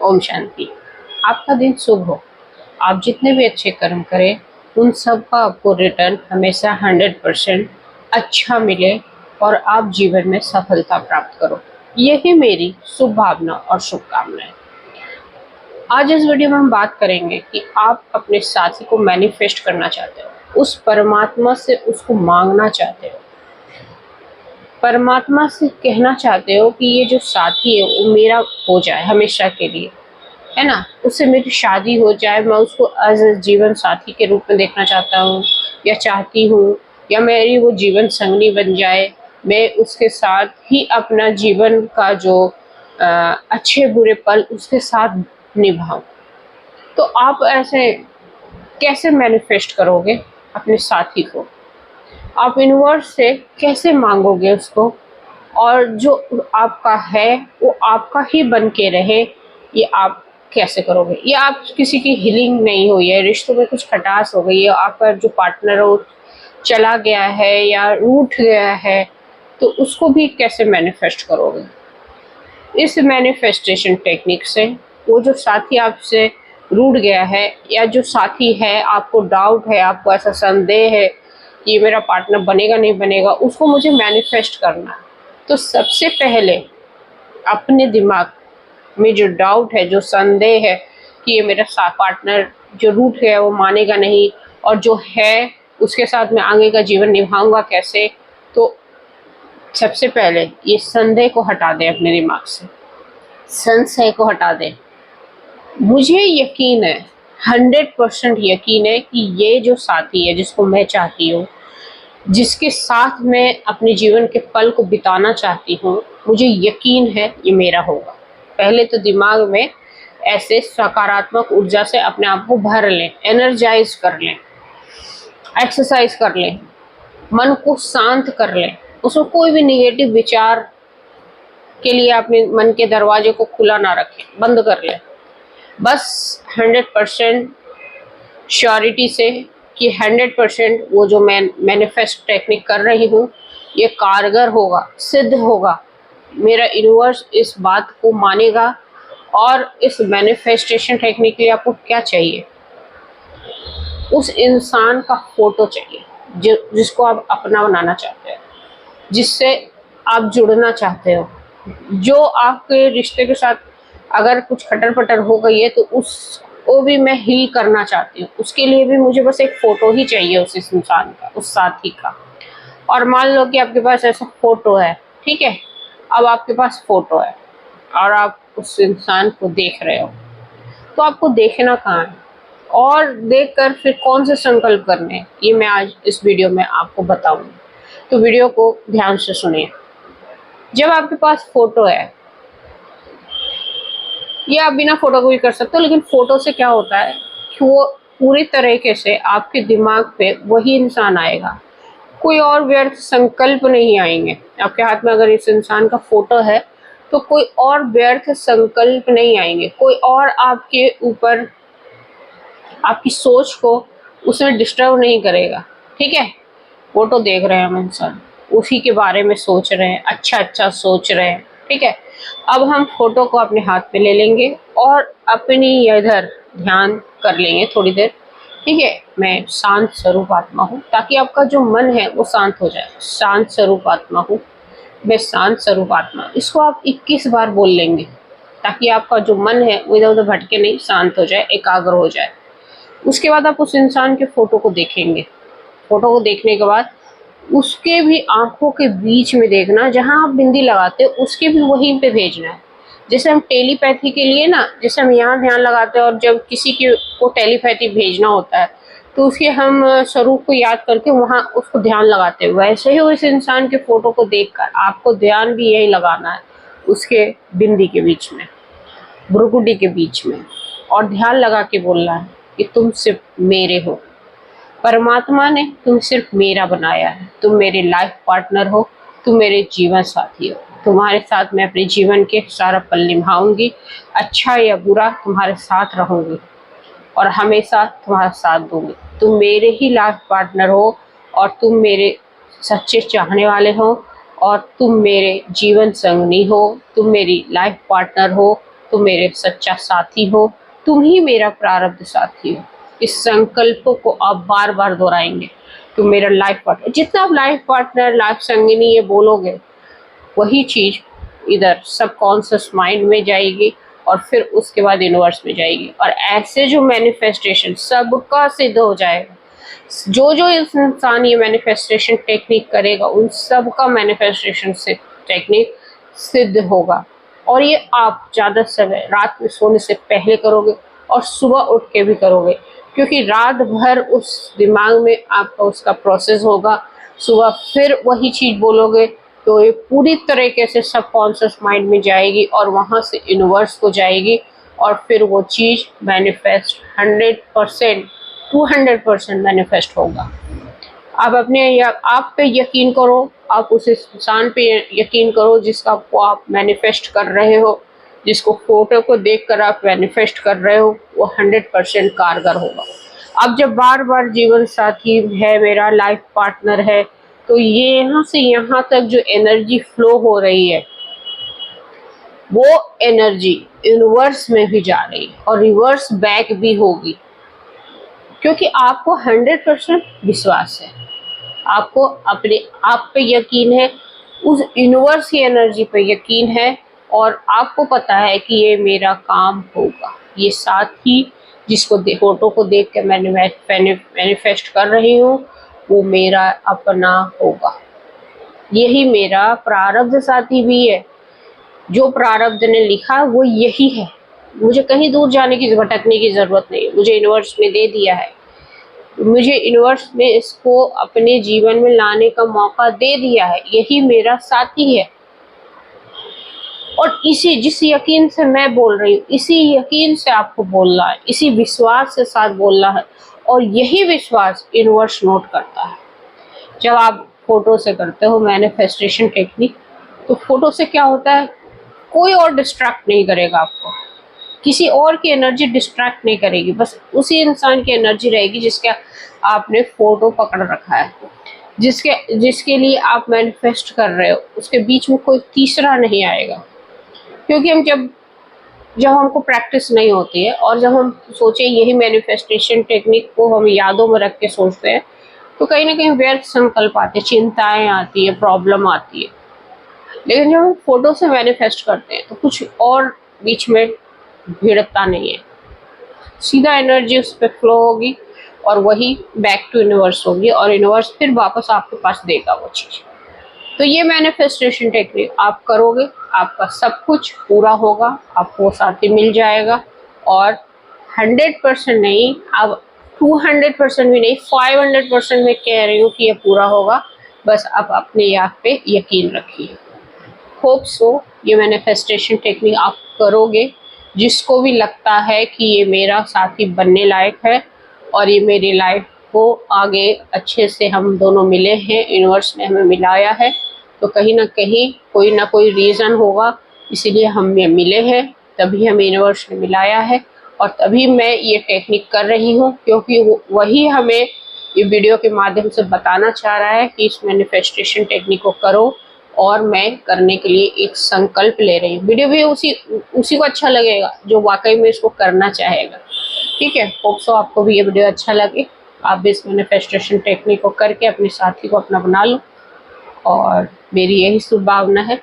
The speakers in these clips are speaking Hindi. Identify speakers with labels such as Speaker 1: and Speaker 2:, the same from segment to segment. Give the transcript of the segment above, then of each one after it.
Speaker 1: ओम शांति। आपका दिन शुभ हो। आप जितने भी अच्छे कर्म करें उन सब का आपको रिटर्न हमेशा 100% अच्छा मिले और आप जीवन में सफलता प्राप्त करो, यही मेरी शुभ भावना और शुभकामनाएं। आज इस वीडियो में हम बात करेंगे कि आप अपने साथी को मैनिफेस्ट करना चाहते हो, उस परमात्मा से उसको मांगना चाहते हो, परमात्मा से कहना चाहते हो कि ये जो साथी है वो मेरा हो जाए हमेशा के लिए, है ना, उससे मेरी शादी हो जाए, मैं उसको एज ए जीवन साथी के रूप में देखना चाहता हूँ या चाहती हूँ, या मेरी वो जीवन संगनी बन जाए, मैं उसके साथ ही अपना जीवन का जो अच्छे बुरे पल उसके साथ निभाऊं। तो आप ऐसे कैसे मैनिफेस्ट करोगे अपने साथी को? आप यूनिवर्स से कैसे मांगोगे उसको, और जो आपका है वो आपका ही बन के रहे, ये आप कैसे करोगे? या आप किसी की हीलिंग नहीं हुई है, रिश्तों में कुछ खटास हो गई है, आपका जो पार्टनर हो चला गया है या रूठ गया है, तो उसको भी कैसे मैनिफेस्ट करोगे? इस मैनिफेस्टेशन टेक्निक से वो जो साथी आपसे रूठ गया है, या जो साथी है आपको डाउट है, आपको ऐसा संदेह है कि ये मेरा पार्टनर बनेगा नहीं बनेगा, उसको मुझे मैनिफेस्ट करना है। तो सबसे पहले अपने दिमाग में जो डाउट है, जो संदेह है कि ये मेरा पार्टनर जो रूठ गया वो मानेगा नहीं, और जो है उसके साथ मैं आगे का जीवन निभाऊंगा कैसे, तो सबसे पहले ये संदेह को हटा दें अपने दिमाग से, संशय को हटा दें। मुझे यकीन है, 100% यकीन है कि ये जो साथी है जिसको मैं चाहती हूँ, जिसके साथ मैं अपने जीवन के पल को बिताना चाहती हूँ, मुझे यकीन है ये मेरा होगा। पहले तो दिमाग में ऐसे सकारात्मक ऊर्जा से अपने आप को भर लें, एनर्जाइज कर लें, एक्सरसाइज कर लें, मन को शांत कर लें, उसमें कोई भी निगेटिव विचार के लिए अपने मन के दरवाजे को खुला ना रखें, बंद कर लें। बस 100% श्योरिटी से कि 100% वो जो मैं मैनिफेस्ट टेक्निक कर रही हूँ ये कारगर होगा, सिद्ध होगा, मेरा यूनिवर्स इस बात को मानेगा। और इस मैनिफेस्टेशन टेक्निक के लिए आपको क्या चाहिए? उस इंसान का फोटो चाहिए जिसको आप अपना बनाना चाहते हो, जिससे आप जुड़ना चाहते हो, जो आपके रिश्ते के साथ अगर कुछ खटर पटर हो गई है तो उसको भी मैं हील करना चाहती हूँ। उसके लिए भी मुझे बस एक फ़ोटो ही चाहिए उस इंसान का, उस साथी का। और मान लो कि आपके पास ऐसा फ़ोटो है, ठीक है, अब आपके पास फ़ोटो है और आप उस इंसान को देख रहे हो, तो आपको देखना कहाँ है और देखकर फिर कौन से संकल्प करने हैं, ये मैं आज इस वीडियो में आपको बताऊंगी। तो वीडियो को ध्यान से सुनिए। जब आपके पास फ़ोटो है, ये आप बिना फोटो को भी कर सकते हो, लेकिन फोटो से क्या होता है कि वो पूरी तरीके से आपके दिमाग पे वही इंसान आएगा, कोई और व्यर्थ संकल्प नहीं आएंगे। आपके हाथ में अगर इस इंसान का फोटो है तो कोई और व्यर्थ संकल्प नहीं आएंगे, कोई और आपके ऊपर आपकी सोच को उसमें डिस्टर्ब नहीं करेगा। ठीक है, फोटो देख रहे हैं हम इंसान, उसी के बारे में सोच रहे हैं, अच्छा अच्छा सोच रहे हैं। ठीक है, अब हम फोटो को अपने हाथ पे ले लेंगे और अपनी इधर ध्यान कर लेंगे थोड़ी देर। ठीक है, मैं शांत स्वरूप आत्मा हूँ, ताकि आपका जो मन है वो शांत हो जाए। शांत स्वरूप आत्मा हूँ, मैं शांत स्वरूप आत्मा, इसको आप 21 बार बोल लेंगे, ताकि आपका जो मन है वो इधर उधर भटके नहीं, शांत हो जाए, एकाग्र हो जाए। उसके बाद आप उस इंसान के फोटो को देखेंगे। फोटो को देखने के बाद उसके भी आंखों के बीच में देखना, जहां आप बिंदी लगाते हो उसके भी वहीं पे भेजना है। जैसे हम टेलीपैथी के लिए ना, जैसे हम यहाँ ध्यान लगाते हैं और जब किसी की को टेलीपैथी भेजना होता है तो उसके हम स्वरूप को याद करके वहाँ उसको ध्यान लगाते हैं, वैसे ही उस इंसान के फोटो को देखकर आपको ध्यान भी यही लगाना है, उसके बिंदी के बीच में, भ्रुकुटी के बीच में, और ध्यान लगा के बोलना है कि तुम सिर्फ मेरे हो, परमात्मा ने तुम सिर्फ मेरा बनाया है, तुम मेरे लाइफ पार्टनर हो, तुम मेरे जीवन साथी हो, तुम्हारे साथ मैं अपने जीवन के सारा पल निभाऊंगी, अच्छा या बुरा तुम्हारे साथ रहूंगी और हमेशा तुम्हारा साथ दूंगी। तुम मेरे ही लाइफ पार्टनर हो और तुम मेरे सच्चे चाहने वाले हो और तुम मेरे जीवन संगनी हो, तुम मेरी लाइफ पार्टनर हो तुम मेरे सच्चा साथी हो, तुम ही मेरा प्रारब्ध साथी हो। इस संकल्प को आप बार बार दोहराएंगे, तुम मेरा लाइफ पार्टनर। जितना आप लाइफ पार्टनर, लाइफ संगिनी ये बोलोगे, वही चीज इधर सबकॉन्शियस माइंड में जाएगी और फिर उसके बाद यूनिवर्स में जाएगी। और ऐसे जो मैनिफेस्टेशन सबका सिद्ध हो जाएगा। जो जो इंसान ये मैनिफेस्टेशन टेक्निक करेगा, उन सब का मैनिफेस्टेशन से टेक्निक सिद्ध होगा। और ये आप ज़्यादा समय रात में सोने से पहले करोगे और सुबह उठ के भी करोगे, क्योंकि रात भर उस दिमाग में आपका उसका प्रोसेस होगा। सुबह फिर वही चीज़ बोलोगे तो ये पूरी तरीके से सबकॉन्शियस माइंड में जाएगी और वहाँ से यूनिवर्स को जाएगी और फिर वो चीज़ मैनिफेस्ट 100% 200% मैनिफेस्ट होगा। आप आप पे यकीन करो, आप उस इंसान पे यकीन करो जिसका को आप मैनिफेस्ट कर रहे हो, जिसको फोटो को देखकर आप मैनिफेस्ट कर रहे हो, वो 100% कारगर होगा। अब जब बार बार जीवन साथी है, मेरा लाइफ पार्टनर है, तो ये यहाँ से यहाँ तक जो एनर्जी फ्लो हो रही है, वो एनर्जी यूनिवर्स में भी जा रही है और रिवर्स बैक भी होगी, क्योंकि आपको 100% विश्वास है, आपको अपने आप पे यकीन है, उस यूनिवर्स की एनर्जी पे यकीन है और आपको पता है कि ये मेरा काम होगा। ये साथी जिसको फोटो को देख के मैंने मैनिफेस्ट कर रही हूँ, वो मेरा अपना होगा। यही मेरा प्रारब्ध साथी भी है। जो प्रारब्ध ने लिखा वो यही है। मुझे कहीं दूर जाने की, भटकने की जरूरत नहीं है। मुझे यूनिवर्स में दे दिया है, मुझे यूनिवर्स ने इसको अपने जीवन में लाने का मौका दे दिया है। यही मेरा साथी है और इसी जिस यकीन से मैं बोल रही हूँ, इसी यकीन से आपको बोलना है, इसी विश्वास के साथ बोलना है। और यही विश्वास यूनिवर्स नोट करता है। जब आप फोटो से करते हो मैनिफेस्टेशन टेक्निक, तो फोटो से क्या होता है, कोई और डिस्ट्रैक्ट नहीं करेगा आपको, किसी और की एनर्जी डिस्ट्रैक्ट नहीं करेगी, बस उसी इंसान की एनर्जी रहेगी जिसका आपने फोटो पकड़ रखा है, जिसके लिए आप मैनिफेस्ट कर रहे हो। उसके बीच में कोई तीसरा नहीं आएगा, क्योंकि हम जब हमको प्रैक्टिस नहीं होती है और जब हम सोचे यही मैनिफेस्टेशन टेक्निक को हम यादों में रख के सोचते हैं, तो कहीं ना कहीं व्यर्थ संकल्प आते हैं, चिंताएं आती है, प्रॉब्लम आती है। लेकिन जब हम फोटो से मैनिफेस्ट करते हैं तो कुछ और बीच में भिड़ता नहीं है, सीधा एनर्जी उस पर फ्लो होगी और वही बैक टू यूनिवर्स होगी और यूनिवर्स फिर वापस आपके पास देगा वो चीज़। तो ये मैनिफेस्टेशन टेक्निक आप करोगे, आपका सब कुछ पूरा होगा, आपको साथी मिल जाएगा। और 100% नहीं, अब 200% भी नहीं, 500% मैं कह रही हूँ कि ये पूरा होगा। बस आप अपने आप पे यकीन रखिए। होप सो ये मैनिफेस्टेशन टेक्निक आप करोगे। जिसको भी लगता है कि ये मेरा साथी बनने लायक है और ये मेरी लाइफ को आगे अच्छे से हम दोनों मिले हैं, यूनिवर्स ने हमें मिलाया है, तो कहीं ना कोई रीज़न होगा, इसीलिए हम ये मिले हैं, तभी हमें यूनिवर्स ने मिलाया है और तभी मैं ये टेक्निक कर रही हूँ, क्योंकि वही हमें ये वीडियो के माध्यम से बताना चाह रहा है कि इस मैनिफेस्टेशन टेक्निक को करो। और मैं करने के लिए एक संकल्प ले रही हूँ। वीडियो भी उसी को अच्छा लगेगा जो वाकई में इसको करना चाहेगा। ठीक है, होप सो आपको भी ये वीडियो अच्छा लगे। आप भी इस मैनिफेस्टेशन टेक्निक को करके अपने साथी को अपना बना लो और मेरी यही शुभ भावना है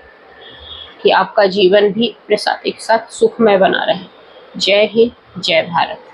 Speaker 1: कि आपका जीवन भी अपने साथी के साथ सुखमय बना रहे। जय हिंद, जय भारत।